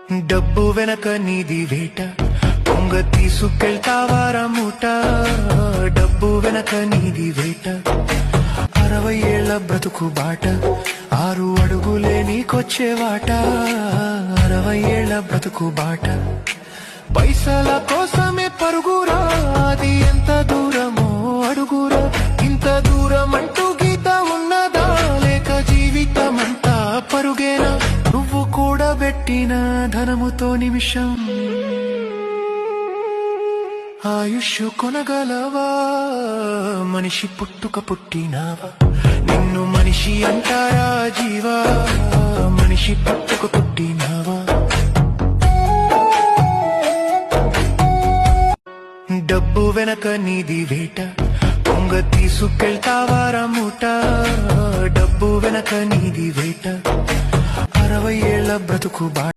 డబ్బు వెనక నీది వేట, పొంగ తీసుకెళ్తావారా మూట. డబ్బు వెనక నీది వేట, 60 ఏళ్ల బ్రతుకు బాట, 6 అడుగులే నీకొచ్చే వాట. 60 ఏళ్ల బ్రతుకు బాట, పైసల కోసమే పరుగురా, అది ఎంత దూరమో అడుగురా. ఇంత దూరం అంటూ గీత ఉన్నదా, లేక జీవితమంతా పరుగేనా? నువ్వు కూడబెట్టిన ధనముతో నిమిషం ఆయుష్ కొనగలవా? మనిషి పుట్టుక పుట్టినావా? నిన్ను మనిషి అంటారా జీవా? మనిషి పుట్టుక పుట్టినావా? డబ్బు వెనక నీది వేట, పొంగ తీసుకెళ్తావారా మూట. డబ్బు వెనక నీది వేట, 60 ఏళ్ల బ్రతుకు బాట.